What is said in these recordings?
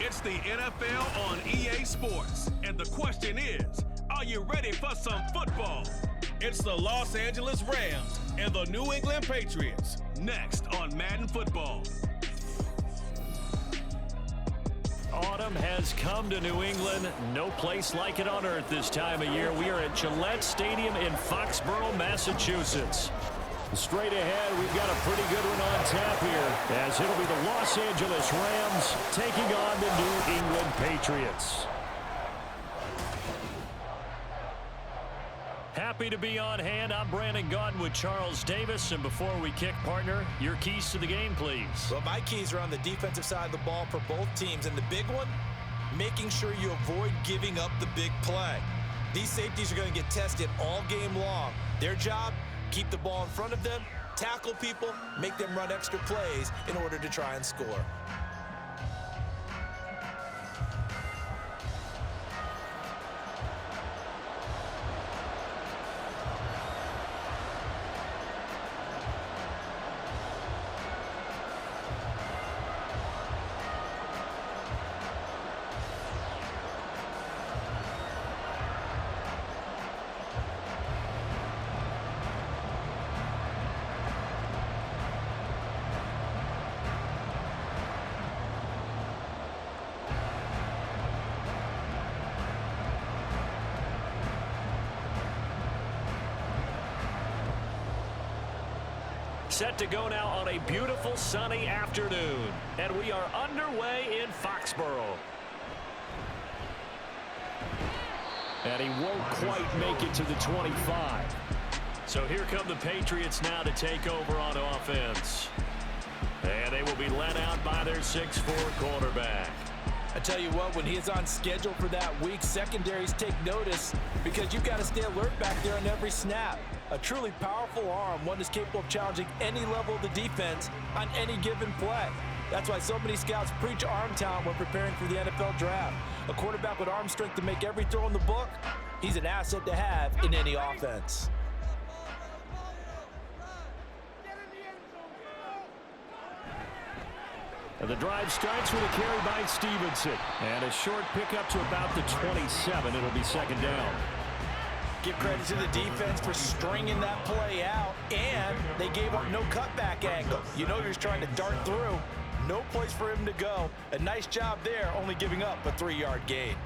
It's the NFL on EA Sports. And the question is, are you ready for some football? It's the Los Angeles Rams and the New England Patriots. Next on Madden Football. Autumn has come to New England. No place like it on earth this time of year. We are at Gillette Stadium in Foxborough, Massachusetts. Straight ahead, we've got a pretty good one on tap here, as it'll be the Los Angeles Rams taking on the New England Patriots. Happy to be on hand. I'm Brandon Gaudin with Charles Davis. And before we kick, partner, your keys to the game, please. Well, my keys are on the defensive side of the ball for both teams. And the big one, making sure you avoid giving up the big play. These safeties are going to get tested all game long. Their job, keep the ball in front of them, tackle people, make them run extra plays in order to try and score. Set to go now on a beautiful sunny afternoon, and we are underway in Foxborough. And he won't quite make it to the 25. So here come the Patriots now to take over on offense. And they will be led out by their 6'4 quarterback. I tell you what, when he is on schedule for that week, secondaries take notice because you've got to stay alert back there on every snap. A truly powerful arm, one is capable of challenging any level of the defense on any given play. That's why so many scouts preach arm talent when preparing for the NFL draft. A quarterback with arm strength to make every throw in the book, he's an asset to have in any offense. And the drive starts with a carry by Stevenson. And a short pickup to about the 27. It'll be second down. Give credit to the defense for stringing that play out, and they gave up no cutback angle. You know you're trying to dart through. No place for him to go. A nice job there, only giving up a 3-yard gain.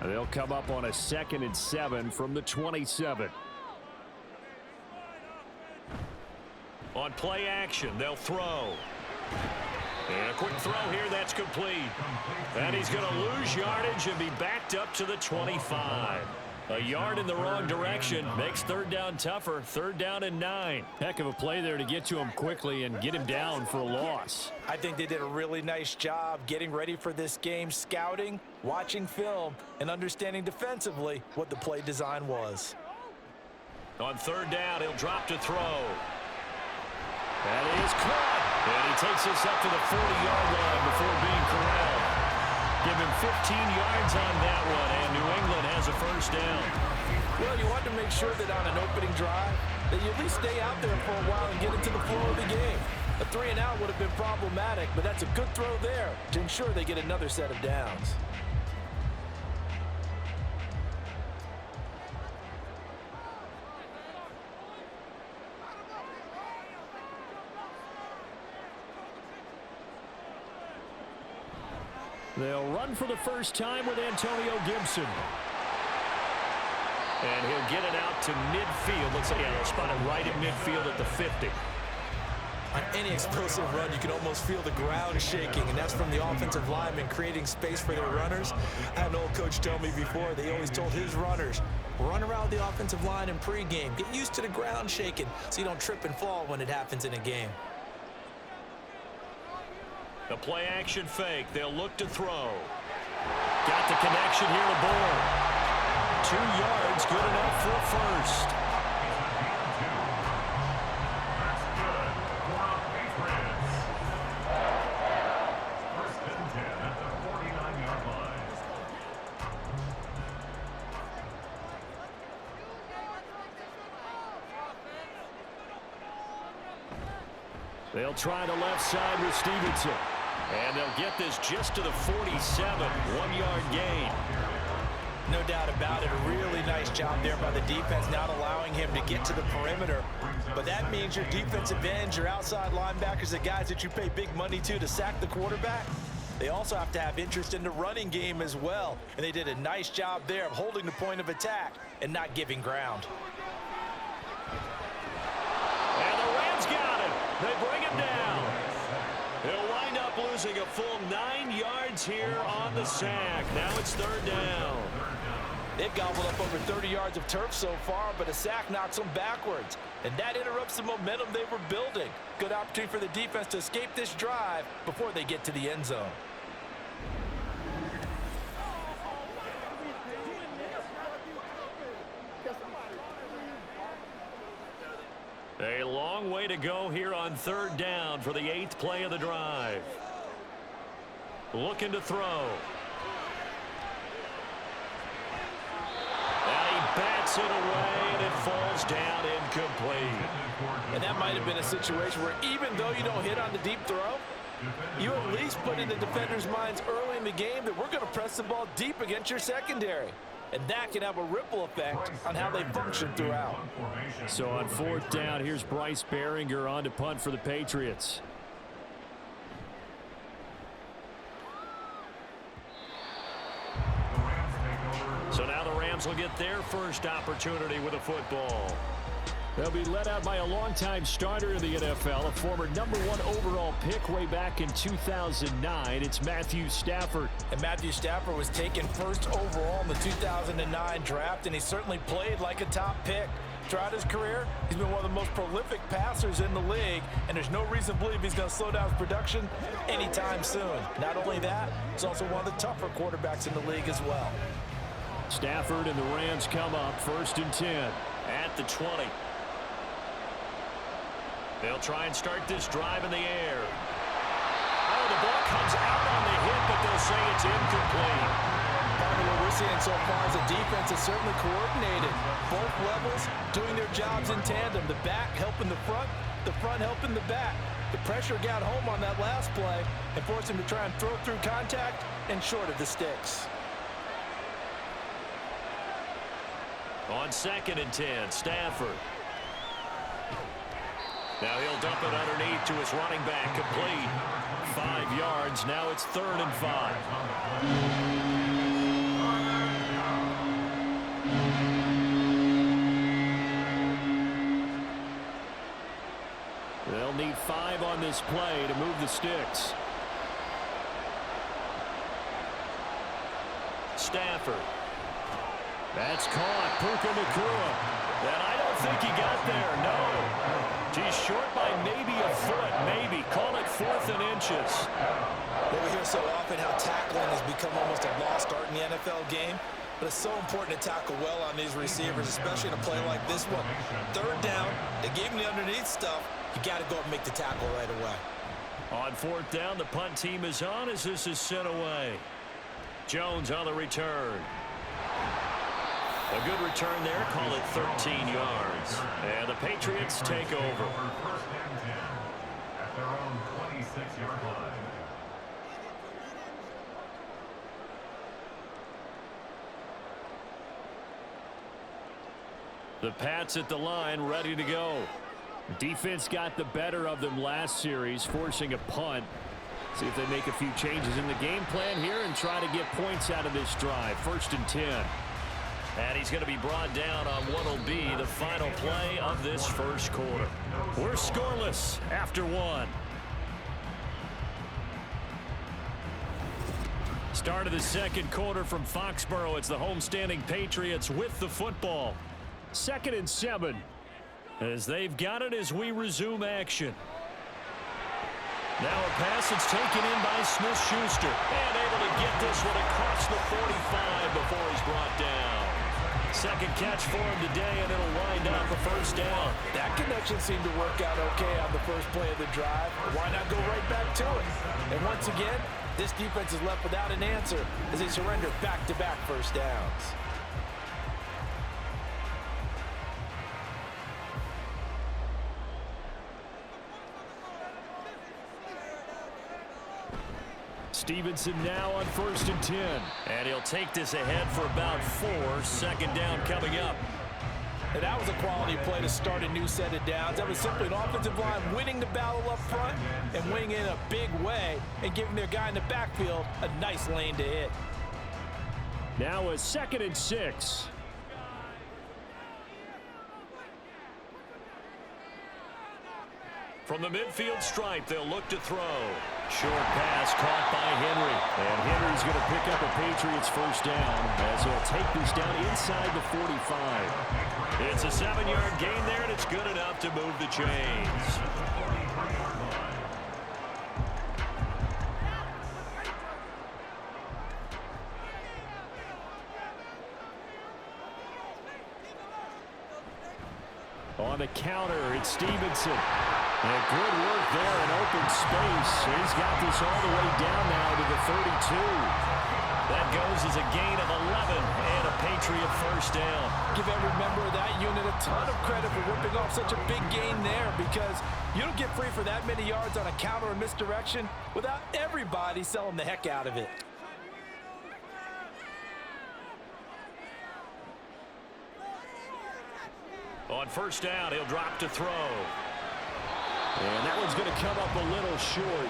They'll come up on a 2nd and 7 from the 27. On play action, they'll throw. And a quick throw here, that's complete. And he's going to lose yardage and be backed up to the 25. A yard in the wrong direction makes third down tougher. 3rd down and 9. Heck of a play there to get to him quickly and get him down for a loss. I think they did a really nice job getting ready for this game, scouting, watching film, and understanding defensively what the play design was. On 3rd down, he'll drop to throw. That is caught. And he takes us up to the 40-yard line before being corralled. Give him 15 yards on that one, and New England has a 1st down. Well, you want to make sure that on an opening drive, that you at least stay out there for a while and get into the flow of the game. A 3-and-out would have been problematic, but that's a good throw there to ensure they get another set of downs. They'll run for the first time with Antonio Gibson. And he'll get it out to midfield. Looks like he'll spot it right in midfield at the 50. On any explosive run, you can almost feel the ground shaking, and that's from the offensive linemen creating space for their runners. I had an old coach tell me before, they always told his runners, run around the offensive line in pregame. Get used to the ground shaking so you don't trip and fall when it happens in a game. The play action fake. They'll look to throw. Got the connection here to Bourne. 2 yards, good enough for a 1st. They'll try the left side with Stevenson. And they'll get this just to the 47, 1-yard gain. No doubt about it. A really nice job there by the defense, not allowing him to get to the perimeter. But that means your defensive ends, your outside linebackers, the guys that you pay big money to sack the quarterback, they also have to have interest in the running game as well. And they did a nice job there of holding the point of attack and not giving ground. And the Rams got him. They bring him down. He'll wind up losing a full 9 yards here on the sack. Now it's 3rd down. They've gobbled up over 30 yards of turf so far, but a sack knocks them backwards. And that interrupts the momentum they were building. Good opportunity for the defense to escape this drive before they get to the end zone. A long way to go here on 3rd down for the 8th play of the drive. Looking to throw. And he bats it away, and it falls down incomplete. And that might have been a situation where even though you don't hit on the deep throw, you at least put in the defenders' minds early in the game that we're going to press the ball deep against your secondary. And that can have a ripple effect on how they function throughout. So on 4th down, here's Bryce Behringer on to punt for the Patriots. So now the Rams will get their first opportunity with a football. They'll be led out by a longtime starter in the NFL, a former #1 overall pick way back in 2009. It's Matthew Stafford. And Matthew Stafford was taken 1st overall in the 2009 draft, and he certainly played like a top pick. Throughout his career, he's been one of the most prolific passers in the league, and there's no reason to believe he's going to slow down his production anytime soon. Not only that, he's also one of the tougher quarterbacks in the league as well. Stafford and the Rams come up 1st and 10 at the 20. They'll try and start this drive in the air. Oh, the ball comes out on the hit, but they'll say it's incomplete. Part of what we're seeing so far is the defense is certainly coordinated. Both levels doing their jobs in tandem. The back helping the front helping the back. The pressure got home on that last play and forced him to try and throw through contact and short of the sticks. On 2nd and 10, Stafford. Now he'll dump it underneath to his running back, complete. 5 yards. Now it's 3rd and 5. They'll need 5 on this play to move the sticks. Stafford. That's caught. Puka Nacua. And I don't think he got there. No. He's short by maybe a foot. Maybe. Call it 4th and inches. Well, we hear so often how tackling has become almost a lost art in the NFL game. But it's so important to tackle well on these receivers, especially in a play like this one. 3rd down, they gave him the underneath stuff. You got to go up and make the tackle right away. On 4th down, the punt team is on as this is sent away. Jones on the return. A good return there. Call it 13 yards. And the Patriots take over. At their own 26-yard line. The Pats at the line, ready to go. Defense got the better of them last series, forcing a punt. See if they make a few changes in the game plan here and try to get points out of this drive. 1st and 10. And he's going to be brought down on what will be the final play of this 1st quarter. We're scoreless after 1. Start of the 2nd quarter from Foxborough. It's the homestanding Patriots with the football. 2nd and 7 as they've got it as we resume action. Now a pass that's taken in by Smith-Schuster. And able to get this one across the 45 before he's brought down. 2nd catch for him today, and it'll wind up a 1st down. That connection seemed to work out okay on the first play of the drive. Why not go right back to it? And once again, this defense is left without an answer as they surrender back-to-back 1st downs. Stevenson now on 1st and 10. And he'll take this ahead for about 4. 2nd down coming up. And that was a quality play to start a new set of downs. That was simply an offensive line winning the battle up front and winning in a big way and giving their guy in the backfield a nice lane to hit. Now a 2nd and 6. From the midfield stripe, they'll look to throw. Short pass caught by Henry. And Henry's going to pick up a Patriots 1st down as he'll take this down inside the 45. It's a 7-yard gain there, and it's good enough to move the chains. On the counter, it's Stevenson. And good work there in open space. He's got this all the way down now to the 32. That goes as a gain of 11 and a Patriot 1st down. Give every member of that unit a ton of credit for ripping off such a big gain there, because you don't get free for that many yards on a counter or misdirection without everybody selling the heck out of it. On 1st down, he'll drop to throw. And that one's going to come up a little short.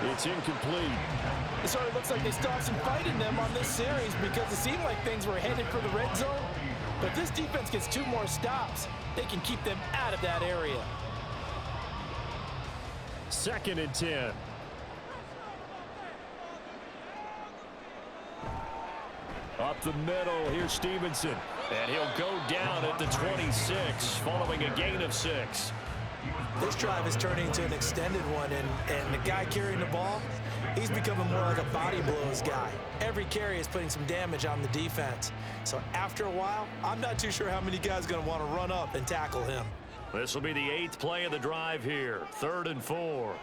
It's incomplete. It sort of looks like they still have some fight in them on this series, because it seemed like things were headed for the red zone. But this defense gets 2 more stops. They can keep them out of that area. 2nd and 10. Up the middle, here's Stevenson. And he'll go down at the 26, following a gain of 6. This drive is turning into an extended one, and the guy carrying the ball, he's becoming more like a body blows guy. Every carry is putting some damage on the defense. So after a while, I'm not too sure how many guys are going to want to run up and tackle him. This will be the 8th play of the drive here. 3rd and 4.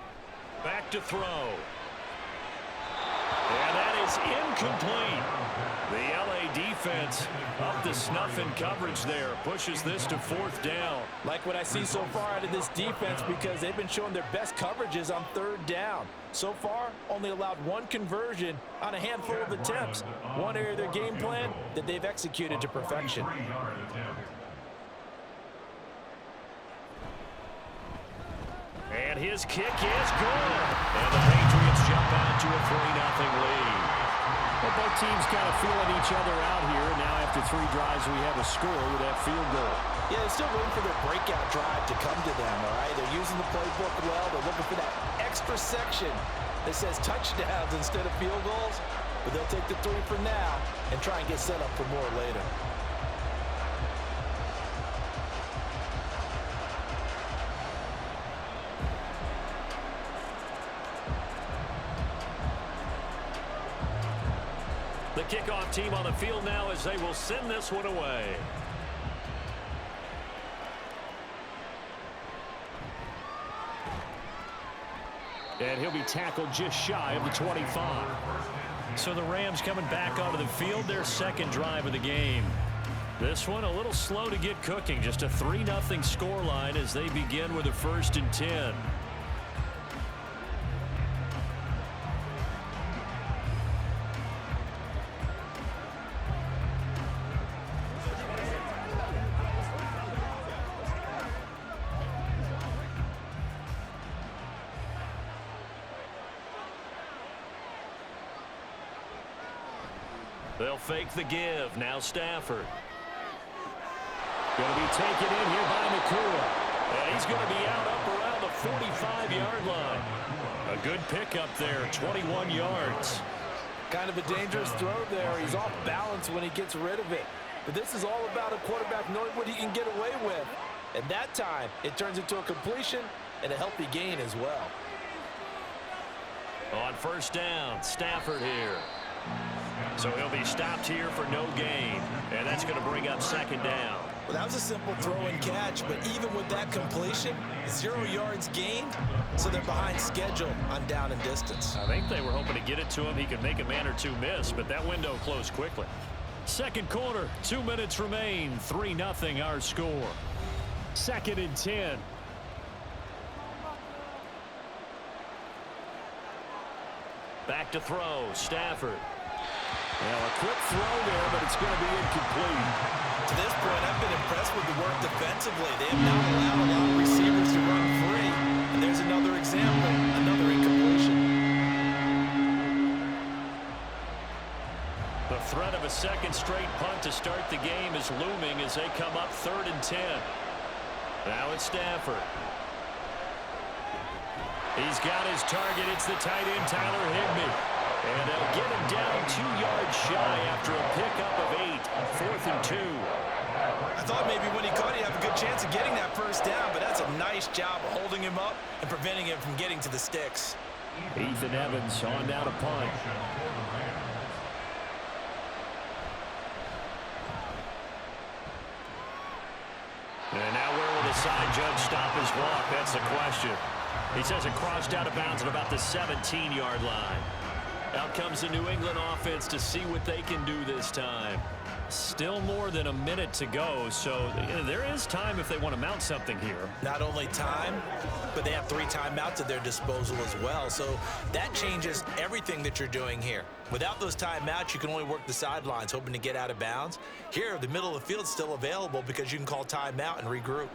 Back to throw. And that is incomplete. The LA defense up to snuff in coverage there. Pushes this to 4th down. Like what I see so far out of this defense, because they've been showing their best coverages on 3rd down. So far, only allowed 1 conversion on a handful of attempts. One area of their game plan that they've executed to perfection. And his kick is good. And the Patriots jump out to a 3-0 lead. Well, both teams kind of feeling each other out here. Now after 3 drives, we have a score with that field goal. Yeah, they're still waiting for their breakout drive to come to them, all right? They're using the playbook well. They're looking for that extra section that says touchdowns instead of field goals. But they'll take the 3 for now and try and get set up for more later. The kickoff team on the field now as they will send this one away. And he'll be tackled just shy of the 25. So the Rams coming back onto the field, their 2nd drive of the game. This one a little slow to get cooking. Just a 3-0 scoreline as they begin with a 1st and 10. They'll fake the give. Now Stafford. Going to be taken in here by Nakua. And he's going to be out up around the 45-yard line. A good pickup there, 21 yards. Kind of a dangerous throw there. He's off balance when he gets rid of it. But this is all about a quarterback knowing what he can get away with. And that time, it turns into a completion and a healthy gain as well. On 1st down, Stafford here. So he'll be stopped here for no gain. And that's going to bring up 2nd down. Well, that was a simple throw and catch, but even with that completion, 0 yards gained, so they're behind schedule on down and distance. I think they were hoping to get it to him. He could make a man or 2 miss, but that window closed quickly. 2nd quarter, 2 minutes remain. 3-0 our score. 2nd and 10. Back to throw, Stafford. Well, a quick throw there, but it's going to be incomplete. To this point, I've been impressed with the work defensively. They have not allowed a lot of receivers to run free. And there's another example, another incompletion. The threat of a second straight punt to start the game is looming as they come up 3rd and 10. Now it's Stafford. He's got his target. It's the tight end, Tyler Higbee. And they'll get him down 2 yards shy after a pickup of 8. 4th and 2. I thought maybe when he caught it, he'd have a good chance of getting that first down, but that's a nice job holding him up and preventing him from getting to the sticks. Ethan Evans on down to punt. And now where will the side judge stop his walk? That's the question. He says it crossed out of bounds at about the 17-yard line. Out comes the New England offense to see what they can do this time. Still more than a minute to go, so there is time if they want to mount something here. Not only time, but they have 3 timeouts at their disposal as well, so that changes everything that you're doing here. Without those timeouts, you can only work the sidelines, hoping to get out of bounds. Here, the middle of the field is still available because you can call timeout and regroup.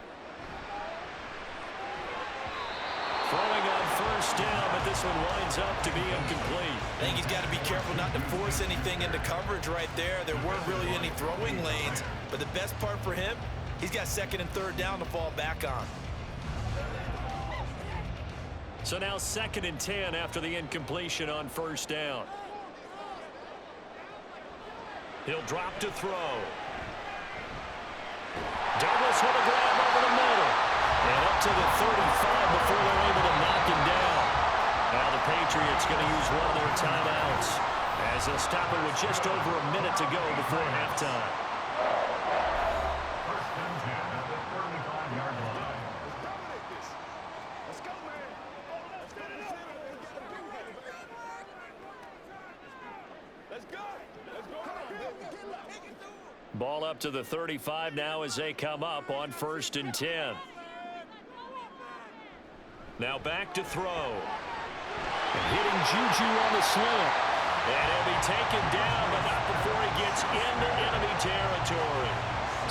Throwing on first down, but this one winds up to be incomplete. I think he's got to be careful not to force anything into coverage right there. There weren't really any throwing lanes, but the best part for him, he's got 2nd and 3rd down to fall back on. So now 2nd and 10 after the incompletion on first down. He'll drop to throw. Douglas with a grab over the middle. And up to the 35 before they're able to knock him down. Now the Patriots going to use one of their timeouts as they'll stop it with just over a minute to go before halftime. First and 10 at the 35-yard line. Let's go, man. Let's go. Ball up to the 35 now as they come up on 1st and 10. Now back to throw. And hitting Juju on the slant. And he'll be taken down, but not before he gets into enemy territory.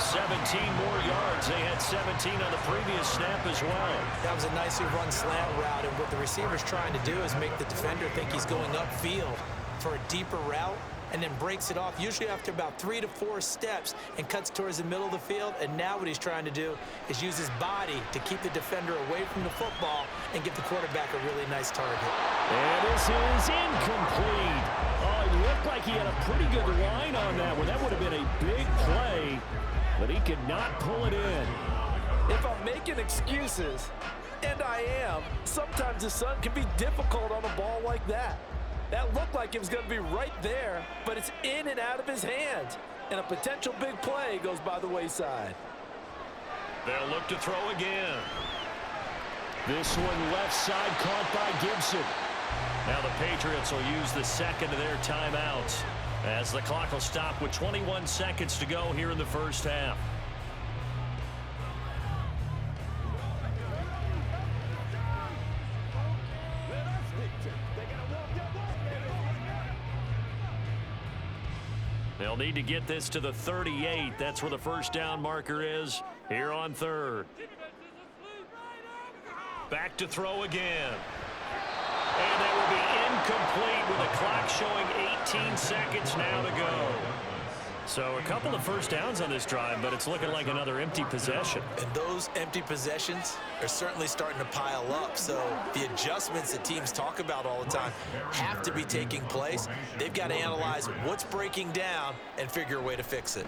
17 more yards. They had 17 on the previous snap as well. That was a nicely run slant route, and what the receiver's trying to do is make the defender think he's going upfield for a deeper route, and then breaks it off, usually after about 3 to 4 steps, and cuts towards the middle of the field. And now what he's trying to do is use his body to keep the defender away from the football and give the quarterback a really nice target. And this is incomplete. Oh, it looked like he had a pretty good line on that one. That would have been a big play, but he could not pull it in. If I'm making excuses, and I am, sometimes the sun can be difficult on a ball like that. That looked like it was going to be right there, but it's in and out of his hands. And a potential big play goes by the wayside. They'll look to throw again. This one left side caught by Gibson. Now the Patriots will use the 2nd of their timeouts as the clock will stop with 21 seconds to go here in the first half. They'll need to get this to the 38. That's where the first down marker is here on 3rd. Back to throw again. And that will be incomplete with the clock showing 18 seconds now to go. So a couple of first downs on this drive, but it's looking like another empty possession. And those empty possessions are certainly starting to pile up. So the adjustments that teams talk about all the time have to be taking place. They've got to analyze what's breaking down and figure a way to fix it.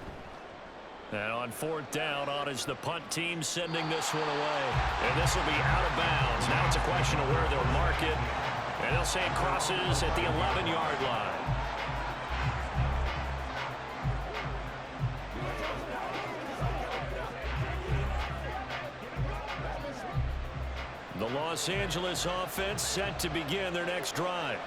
And on 4th down, on is the punt team sending this one away. And this will be out of bounds. Now it's a question of where they'll mark it. And they'll say it crosses at the 11-yard line. The Los Angeles offense set to begin their next drive.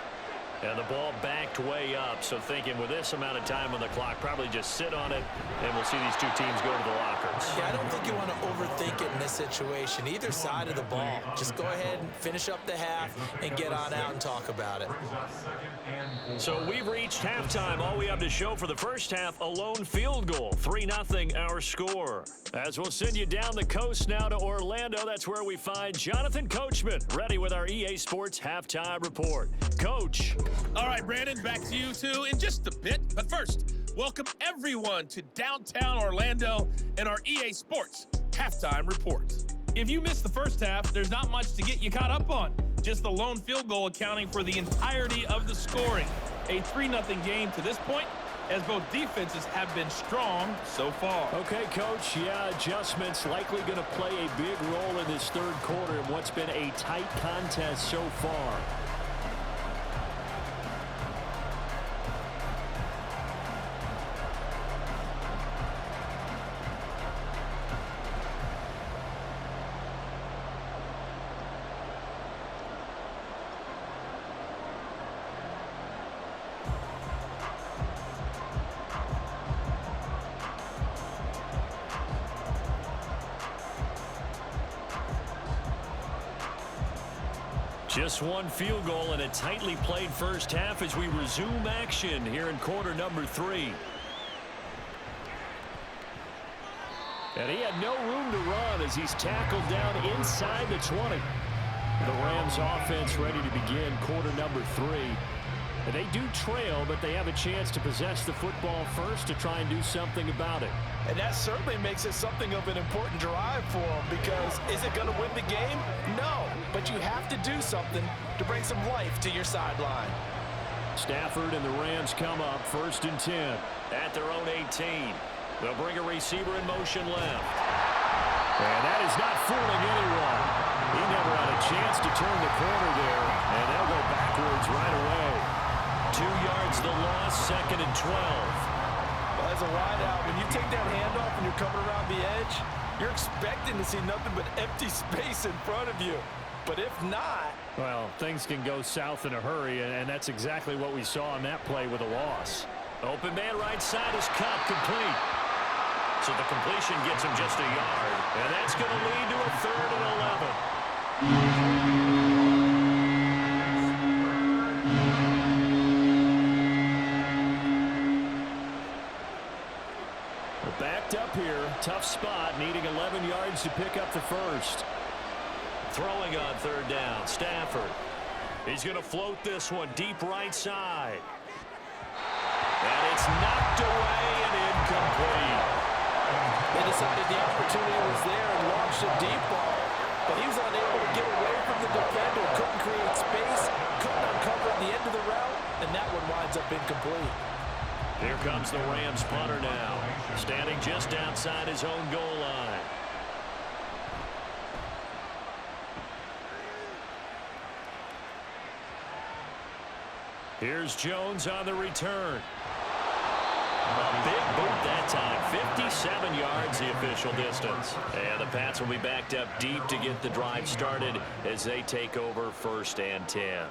And the ball backed way up, so thinking with this amount of time on the clock, probably just sit on it, and we'll see these two teams go to the lockers. Yeah, I don't think you want to overthink it in this situation, either side of the ball. Just go ahead and finish up the half and get on out and talk about it. So we've reached halftime. All we have to show for the first half, a lone field goal. 3-0 our score. As we'll send you down the coast now to Orlando, that's where we find Jonathan Coachman, ready with our EA Sports Halftime Report. Coach. All right, Brandon, back to you two in just a bit. But first, welcome everyone to downtown Orlando and our EA Sports Halftime Report. If you missed the first half, there's not much to get you caught up on. Just the lone field goal accounting for the entirety of the scoring. A 3-0 game to this point, as both defenses have been strong so far. Okay, Coach, yeah, adjustments likely going to play a big role in this third quarter in what's been a tight contest so far. Just one field goal and a tightly played first half as we resume action here in quarter number 3. And he had no room to run as he's tackled down inside the 20. The Rams offense ready to begin quarter number 3. And they do trail, but they have a chance to possess the football first to try and do something about it. And that certainly makes it something of an important drive for them, because is it going to win the game? No, but you have to do something to bring some life to your sideline. Stafford and the Rams come up 1st and 10 at their own 18. They'll bring a receiver in motion left. And that is not fooling anyone. He never had a chance to turn the corner there, and they'll go backwards right away. 2 yards the loss, 2nd and 12. Well, as a wideout, when you take that handoff and you're coming around the edge, you're expecting to see nothing but empty space in front of you. But if not... Well, things can go south in a hurry, and that's exactly what we saw on that play with a loss. Open man right side is cut, complete. So the completion gets him just a yard, and that's going to lead to a 3rd and 11. Backed up here, tough spot, needing 11 yards to pick up the first. Throwing on 3rd down, Stafford. He's going to float this one deep right side. And it's knocked away and incomplete. They decided the opportunity was there and launched a deep ball, but he was unable to get away from the defender, couldn't create space, couldn't uncover the end of the route, and that one winds up incomplete. Here comes the Rams punter now, standing just outside his own goal line. Here's Jones on the return. A big boot that time, 57 yards the official distance. And the Pats will be backed up deep to get the drive started as they take over 1st and 10.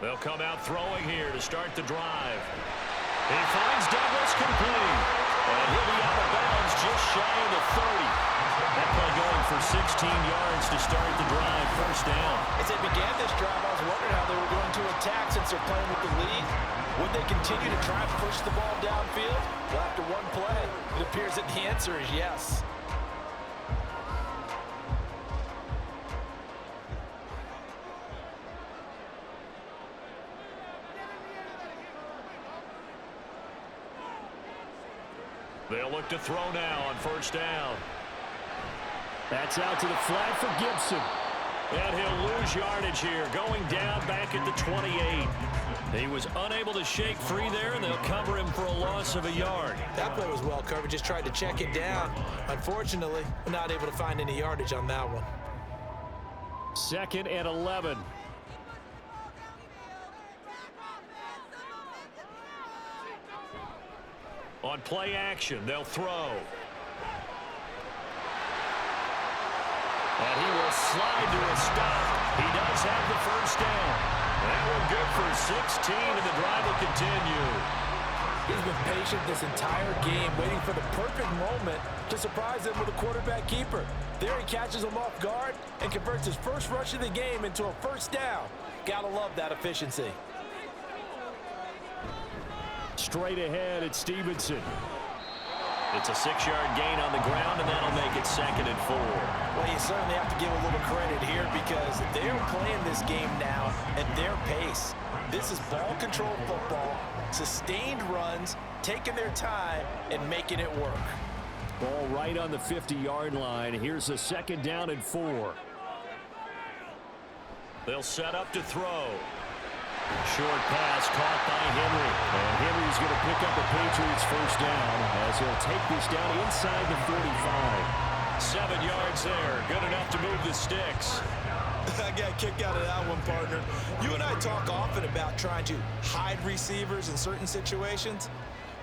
They'll come out throwing here to start the drive. He finds Douglas complete. And he'll be out of bounds just shy of the 30. That play going for 16 yards to start the drive, 1st down. As they began this drive, I was wondering how they were going to attack since they're playing with the lead. Would they continue to try and push the ball downfield? Well, after one play, it appears that the answer is yes. They'll look to throw now on 1st down. That's out to the flat for Gibson. And he'll lose yardage here, going down back at the 28. He was unable to shake free there, and they'll cover him for a loss of a yard. That play was well covered, just tried to check it down. Unfortunately, not able to find any yardage on that one. 2nd and 11. On play action, they'll throw. And he will slide to a stop. He does have the first down. That one good for 16, and the drive will continue. He's been patient this entire game, waiting for the perfect moment to surprise him with a quarterback keeper. There he catches him off guard and converts his first rush of the game into a first down. Gotta love that efficiency. Straight ahead, it's Stevenson. It's a 6-yard gain on the ground, and that'll make it 2nd and 4. Well, you certainly have to give a little credit here because they're playing this game now at their pace. This is ball control football, sustained runs, taking their time, and making it work. Ball right on the 50-yard line. Here's a 2nd down and 4. They'll set up to throw. Short pass caught by Henry. And Henry's going to pick up the Patriots first down as he'll take this down inside the 45. 7 yards there. Good enough to move the sticks. I got a kick out of that one, partner. You and I talk often about trying to hide receivers in certain situations,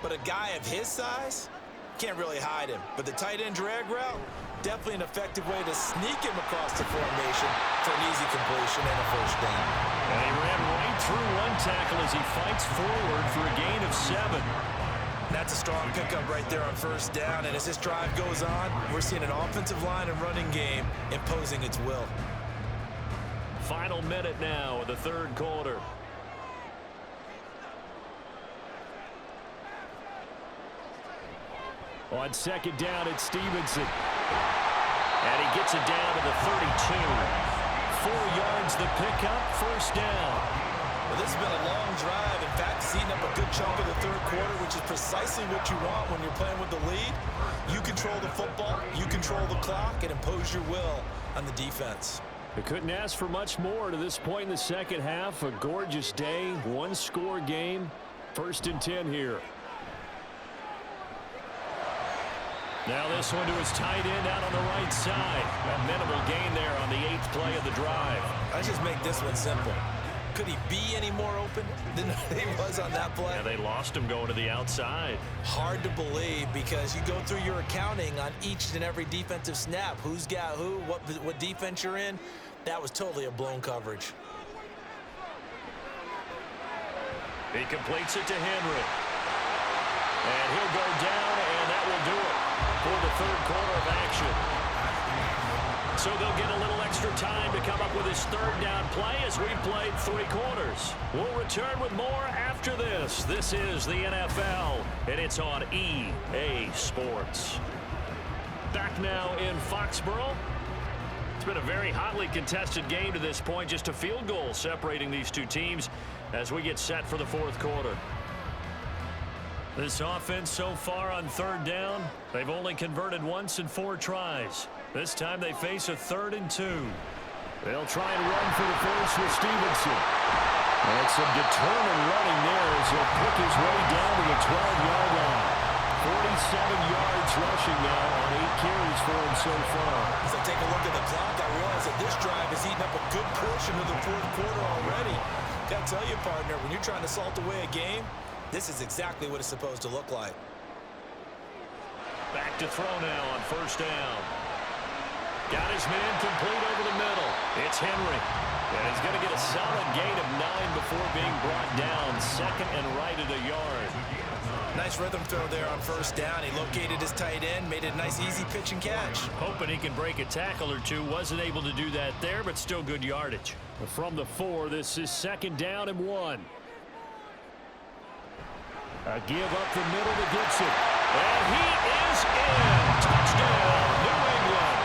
but a guy of his size can't really hide him. But the tight end drag route, definitely an effective way to sneak him across the formation for an easy completion and a first down. And he ran right through one tackle as he fights forward for a gain of 7. That's a strong pickup right there on first down, and as this drive goes on, we're seeing an offensive line and running game imposing its will. Final minute now of the 3rd quarter. On 2nd down, it's Stevenson. And he gets it down to the 32. 4 yards the pickup, first down. Well, this has been a long drive. In fact, it's eating up a good chunk of the 3rd quarter, which is precisely what you want when you're playing with the lead. You control the football, you control the clock, and impose your will on the defense. They couldn't ask for much more to this point in the 2nd half. A gorgeous day, 1-score game. 1st and 10 here. Now this one to his tight end out on the right side. A minimal gain there on the 8th play of the drive. Let's just make this one simple. Could he be any more open than he was on that play? Yeah, they lost him going to the outside. Hard to believe because you go through your accounting on each and every defensive snap. Who's got who, what defense you're in. That was totally a blown coverage. He completes it to Henry. And he'll go down, and that will do it for the 3rd quarter of action. So they'll get a little extra time to come up with his 3rd down play as we've played 3 quarters. We'll return with more after this. This is the NFL, and it's on EA Sports. Back now in Foxborough. It's been a very hotly contested game to this point. Just a field goal separating these two teams as we get set for the 4th quarter. This offense so far on 3rd down, they've only converted once in 4 tries. This time they face a 3rd and 2. They'll try and run for the first with Stevenson. And some determined running there as he'll pick his way down to the 12-yard line. 47 yards rushing now on 8 carries for him so far. As I take a look at the clock, I realize that this drive has eaten up a good portion of the 4th quarter already. Gotta tell you, partner, when you're trying to salt away a game, this is exactly what it's supposed to look like. Back to throw now on first down. Got his man complete over the middle. It's Henry. And he's going to get a solid gain of 9 before being brought down. 2nd and right at a yard. Nice rhythm throw there on first down. He located his tight end, made it a nice easy pitch and catch. Hoping he can break a tackle or two. Wasn't able to do that there, but still good yardage. From the 4, this is 2nd down and 1. A give up the middle to Gibson. And he is in. Touchdown, New England.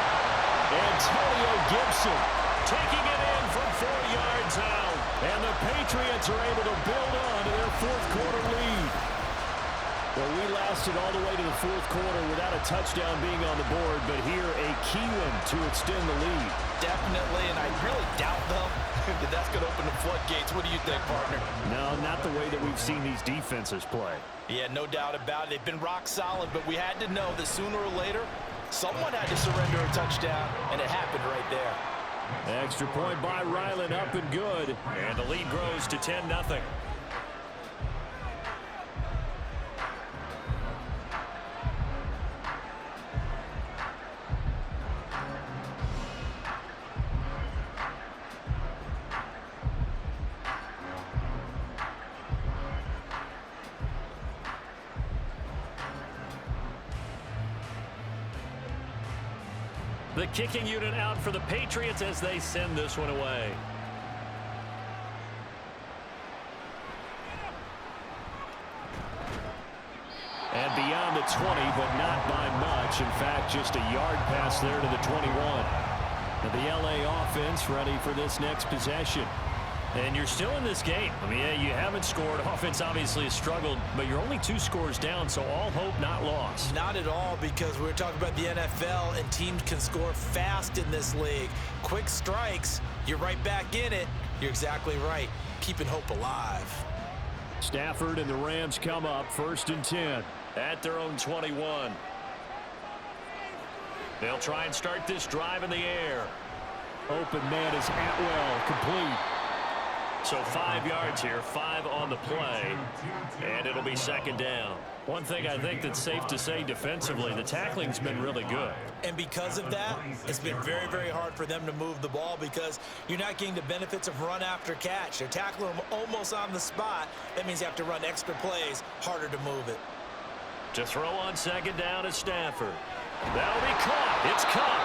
Antonio Gibson taking it in from 4 yards out. And the Patriots are able to build on to their 4th quarter lead. Well, we lasted all the way to the fourth quarter without a touchdown being on the board, but here a key one to extend the lead. Definitely, and I really doubt, though, that that's going to open the floodgates. What do you think, partner? No, not the way that we've seen these defenses play. Yeah, no doubt about it. They've been rock solid, but we had to know that sooner or later, someone had to surrender a touchdown, and it happened right there. Extra point by Ryland, up and good. And the lead grows to 10-0. The kicking unit out for the Patriots as they send this one away. And beyond the 20, but not by much. In fact, just a yard pass there to the 21. And the LA offense ready for this next possession. And you're still in this game. I mean, yeah, you haven't scored. Offense obviously has struggled, but you're only 2 scores down, so all hope not lost. Not at all, because we're talking about the NFL, and teams can score fast in this league. Quick strikes, you're right back in it. You're exactly right. Keeping hope alive. Stafford and the Rams come up 1st and 10 at their own 21. They'll try and start this drive in the air. Open man is Atwell, complete. So 5 yards here, 5 on the play, and it'll be 2nd down. One thing I think that's safe to say defensively, the tackling's been really good. And because of that, it's been very, very hard for them to move the ball because you're not getting the benefits of run after catch. They're tackling them almost on the spot. That means you have to run extra plays, harder to move it. To throw on 2nd down is Stafford. That'll be caught. It's caught.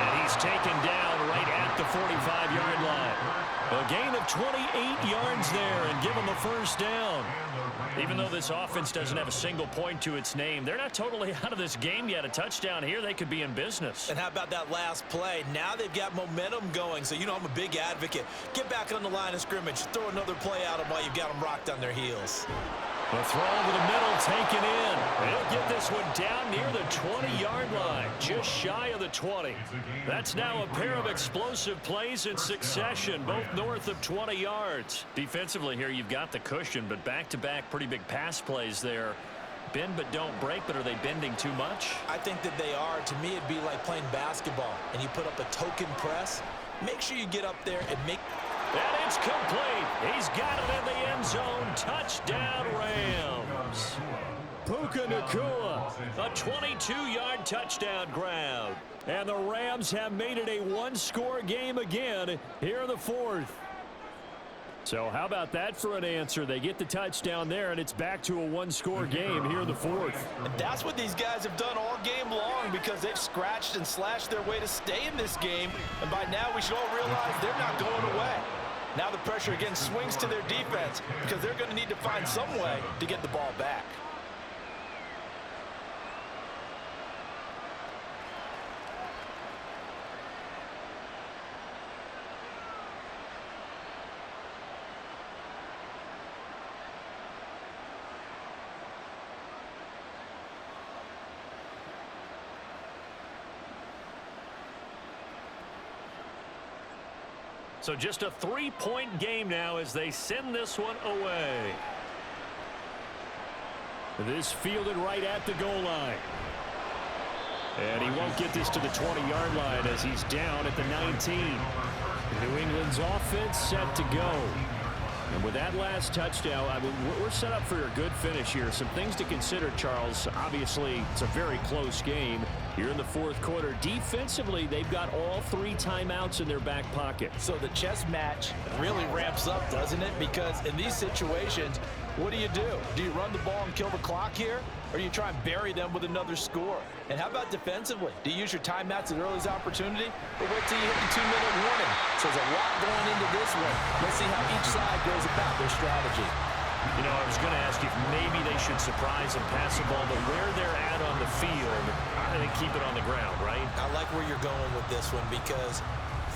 And he's taken down right at the 45-yard line. A gain of 28 yards there and give him a 1st down. Even though this offense doesn't have a single point to its name, they're not totally out of this game yet. A touchdown here, they could be in business. And how about that last play? Now they've got momentum going, so you know I'm a big advocate. Get back on the line of scrimmage. Throw another play out of them while you've got them rocked on their heels. The throw over the middle, taken in. They'll get this one down near the 20-yard line, just shy of the 20. That's now a pair of explosive plays in succession, both north of 20 yards. Defensively here, you've got the cushion, but back-to-back pretty big pass plays there. Bend but don't break, but are they bending too much? I think that they are. To me, it'd be like playing basketball, and you put up a token press. Make sure you get up there and make... And it's complete. He's got it in the end zone. Touchdown, Rams. Puka Nacua, a 22-yard touchdown grab. And the Rams have made it a 1-score game again here in the 4th. So how about that for an answer? They get the touchdown there, and it's back to a 1-score game here in the 4th. And that's what these guys have done all game long because they've scratched and slashed their way to stay in this game. And by now, we should all realize they're not going away. Now the pressure again swings to their defense because they're going to need to find some way to get the ball back. So just a 3-point game now as they send this one away. This fielded right at the goal line. And he won't get this to the 20-yard line as he's down at the 19. New England's offense set to go. And with that last touchdown, I mean, we're set up for a good finish here. Some things to consider, Charles. Obviously, it's a very close game here in the 4th quarter. Defensively, they've got all 3 timeouts in their back pocket. So the chess match really ramps up, doesn't it? Because in these situations, what do? Do you run the ball and kill the clock here? Or do you try and bury them with another score? And how about defensively? Do you use your timeouts at earliest opportunity? Or wait till you hit the 2-minute warning? So there's a lot going into this one. Let's see how each side goes about their strategy. You know, I was going to ask if maybe they should surprise and pass the ball, but where they're at on the field, I think keep it on the ground, right? I like where you're going with this one because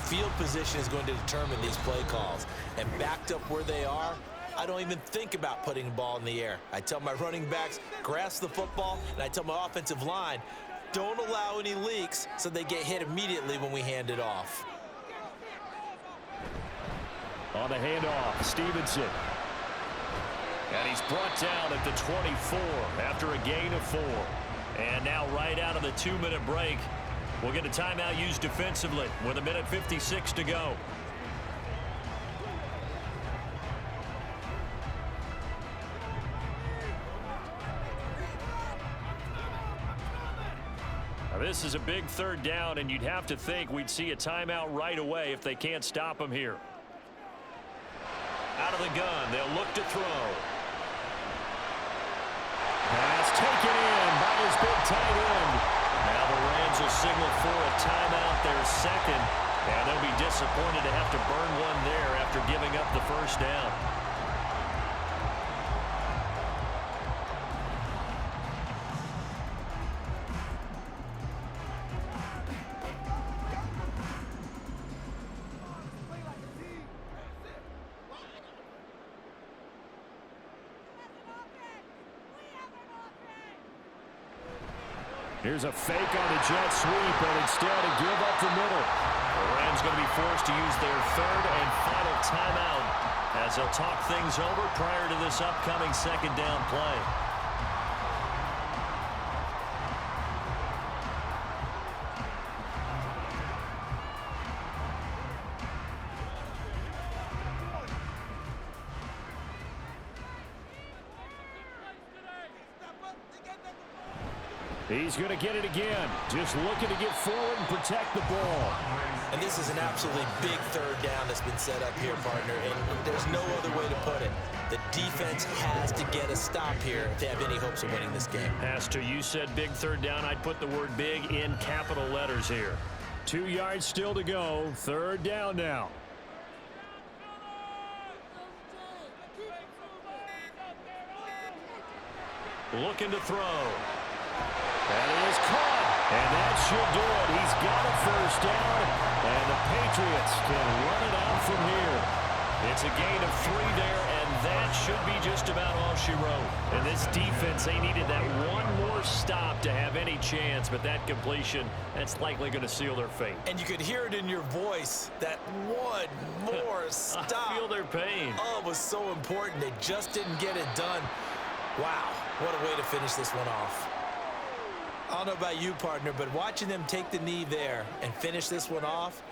field position is going to determine these play calls. And backed up where they are, I don't even think about putting the ball in the air. I tell my running backs, grasp the football, and I tell my offensive line, don't allow any leaks so they get hit immediately when we hand it off. On the handoff, Stevenson. And he's brought down at the 24 after a gain of 4. And now right out of the 2-minute break, we'll get a timeout used defensively with 1:56 to go. Now this is a big 3rd down, and you'd have to think we'd see a timeout right away if they can't stop him here. Out of the gun, they'll look to throw. Pass taken in by his big tight end. Now the Rams will signal for a timeout, their 2nd, and they'll be disappointed to have to burn one there after giving up the 1st down. Here's a fake on the jet sweep, but instead a give up the middle. The Rams going to be forced to use their 3rd and final timeout as they'll talk things over prior to this upcoming 2nd down play. He's going to get it again. Just looking to get forward and protect the ball. And this is an absolutely big 3rd down that's been set up here, partner, and there's no other way to put it. The defense has to get a stop here if they have any hopes of winning this game. Has to. You said big 3rd down. I'd put the word big in capital letters here. 2 yards still to go. 3rd down now. Looking to throw. That is caught, and that should do it. He's got a 1st down, and the Patriots can run it out from here. It's a gain of 3 there, and that should be just about all she wrote. And this defense, they needed that one more stop to have any chance, but that completion, that's likely going to seal their fate. And you could hear it in your voice, that one more stop. I feel their pain. Oh, it was so important. They just didn't get it done. Wow, what a way to finish this one off. I don't know about you, partner, but watching them take the knee there and finish this one off,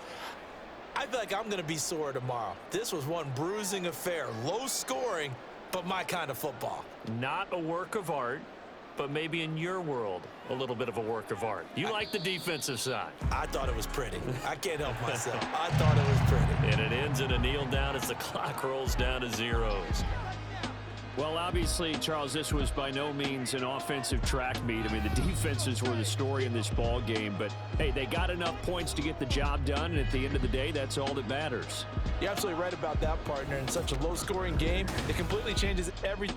I feel like I'm going to be sore tomorrow. This was one bruising affair. Low scoring, but my kind of football. Not a work of art, but maybe in your world, a little bit of a work of art. You like the defensive side. I thought it was pretty. I can't help myself. I thought it was pretty. And it ends in a kneel down as the clock rolls down to zeros. Well, obviously, Charles, this was by no means an offensive track meet. I mean, the defenses were the story in this ball game. But, hey, they got enough points to get the job done, and at the end of the day, that's all that matters. You're absolutely right about that, partner. In such a low-scoring game, it completely changes everything.